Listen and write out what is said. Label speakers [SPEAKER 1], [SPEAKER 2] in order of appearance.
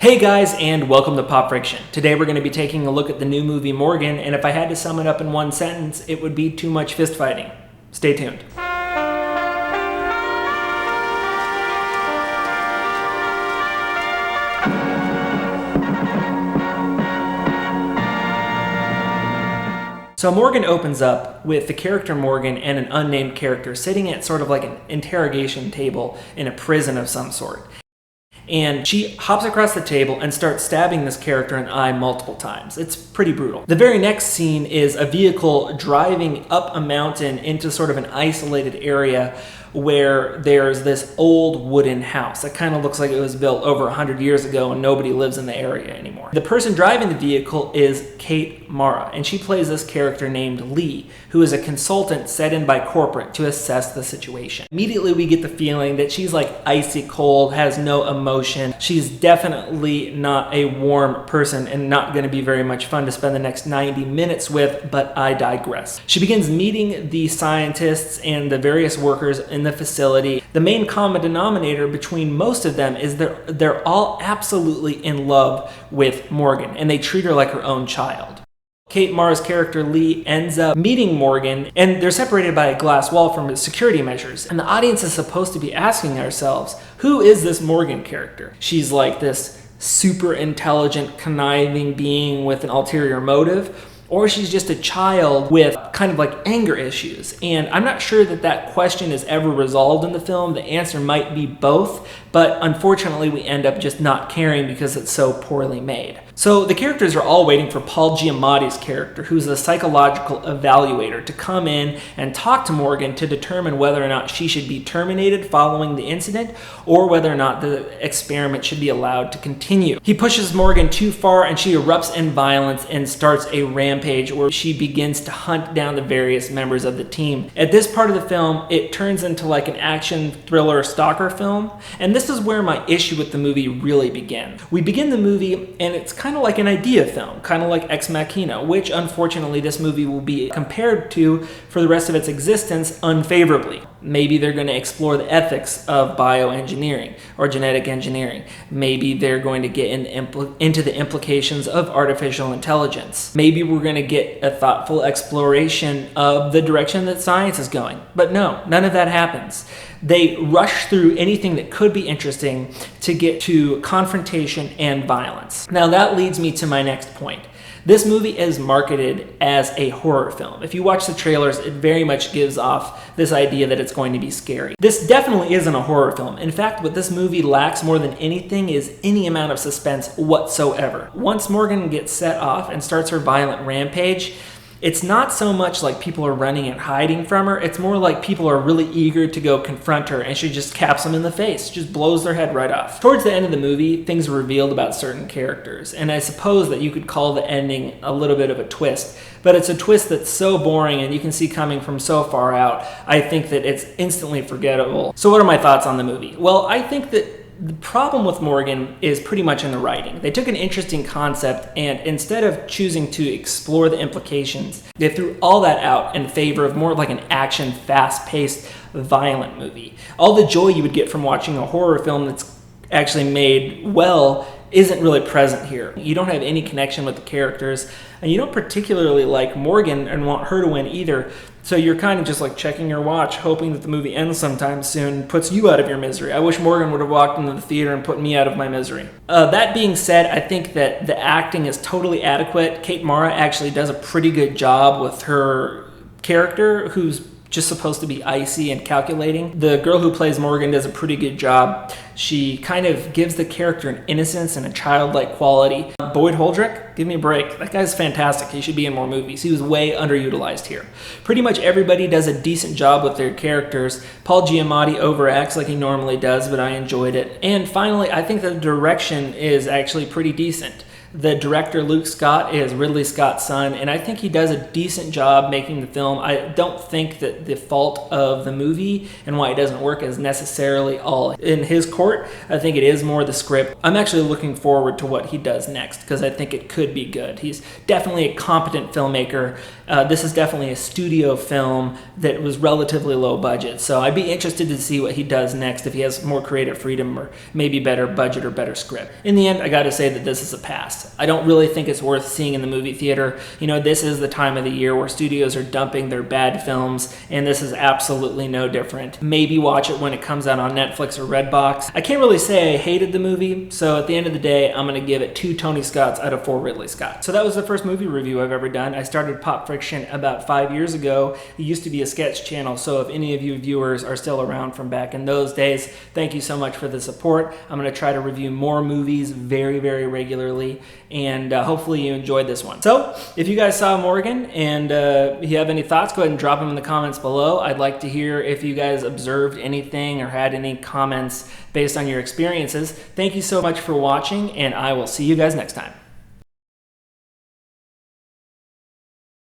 [SPEAKER 1] Hey guys, and welcome to Pop Friction. Today we're going to be taking a look at the new movie Morgan, and if I had to sum it up in one sentence, it would be too much fist fighting. Stay tuned. So Morgan opens up with the character Morgan and an unnamed character sitting at sort of like an interrogation table in a prison of some sort. And she hops across the table and starts stabbing this character in the eye multiple times. It's pretty brutal. The very next scene is a vehicle driving up a mountain into sort of an isolated area where there's this old wooden house that kind of looks like it was built over 100 years ago and nobody lives in the area anymore. The person driving the vehicle is Kate Mara, and she plays this character named Lee, who is a consultant set in by corporate to assess the situation. Immediately we get the feeling that she's like icy cold, has no emotion. She's definitely not a warm person and not going to be very much fun to spend the next 90 minutes with, but I digress. She begins meeting the scientists and the various workers in the facility. The main common denominator between most of them is they're all absolutely in love with Morgan, and they treat her like her own child. Kate Mara's character Lee ends up meeting Morgan, and they're separated by a glass wall from security measures. And the audience is supposed to be asking ourselves, who is this Morgan character? She's like this super intelligent, conniving being with an ulterior motive, or she's just a child with kind of like anger issues. And I'm not sure that question is ever resolved in the film. The answer might be both, but unfortunately we end up just not caring because it's so poorly made. So the characters are all waiting for Paul Giamatti's character, who's a psychological evaluator, to come in and talk to Morgan to determine whether or not she should be terminated following the incident or whether or not the experiment should be allowed to continue. He pushes Morgan too far and she erupts in violence and starts a rampage where she begins to hunt down the various members of the team. At this part of the film, it turns into like an action thriller stalker film, and this is where my issue with the movie really began. We begin the movie and it's kind of like an idea film, kind of like Ex Machina, which unfortunately this movie will be compared to for the rest of its existence unfavorably. Maybe they're going to explore the ethics of bioengineering or genetic engineering. Maybe they're going to get into the implications of artificial intelligence. Maybe we're going to get a thoughtful exploration of the direction that science is going. But no, none of that happens. They rush through anything that could be interesting to get to confrontation and violence. Now that leads me to my next point. This movie is marketed as a horror film. If you watch the trailers, it very much gives off this idea that it's going to be scary. This definitely isn't a horror film. In fact, what this movie lacks more than anything is any amount of suspense whatsoever. Once Morgan gets set off and starts her violent rampage, it's not so much like people are running and hiding from her. It's more like people are really eager to go confront her, and she just caps them in the face, just blows their head right off. Towards the end of the movie, things are revealed about certain characters, and I suppose that you could call the ending a little bit of a twist, but it's a twist that's so boring and you can see coming from so far out, I think that it's instantly forgettable. So what are my thoughts on the movie? Well, I think that the problem with Morgan is pretty much in the writing. They took an interesting concept and instead of choosing to explore the implications, they threw all that out in favor of more like an action, fast-paced, violent movie. All the joy you would get from watching a horror film that's actually made well isn't really present here. You don't have any connection with the characters, and you don't particularly like Morgan and want her to win either. So you're kind of just like checking your watch, hoping that the movie ends sometime soon, puts you out of your misery. I wish Morgan would have walked into the theater and put me out of my misery. That being said, I think that the acting is totally adequate. Kate Mara actually does a pretty good job with her character, who's just supposed to be icy and calculating. The girl who plays Morgan does a pretty good job. She kind of gives the character an innocence and a childlike quality. Boyd Holdrick, give me a break. That guy's fantastic. He should be in more movies. He was way underutilized here. Pretty much everybody does a decent job with their characters. Paul Giamatti overacts like he normally does, but I enjoyed it. And finally, I think the direction is actually pretty decent. The director, Luke Scott, is Ridley Scott's son, and I think he does a decent job making the film. I don't think that the fault of the movie and why it doesn't work is necessarily all in his court. I think it is more the script. I'm actually looking forward to what he does next because I think it could be good. He's definitely a competent filmmaker, This is definitely a studio film that was relatively low budget. So I'd be interested to see what he does next, if he has more creative freedom or maybe better budget or better script. In the end, I got to say that this is a pass. I don't really think it's worth seeing in the movie theater. You know, this is the time of the year where studios are dumping their bad films, and this is absolutely no different. Maybe watch it when it comes out on Netflix or Redbox. I can't really say I hated the movie, so at the end of the day, I'm going to give it 2 Tony Scotts out of 4 Ridley Scott. So that was the first movie review I've ever done. I started Pop Friction about 5 years ago. It used to be a sketch channel, so if any of you viewers are still around from back in those days, thank you so much for the support. I'm going to try to review more movies very, very regularly, and hopefully you enjoyed this one. So if you guys saw Morgan and you have any thoughts, go ahead and drop them in the comments below. I'd like to hear if you guys observed anything or had any comments based on your experiences. Thank you so much for watching, and I will see you guys next time.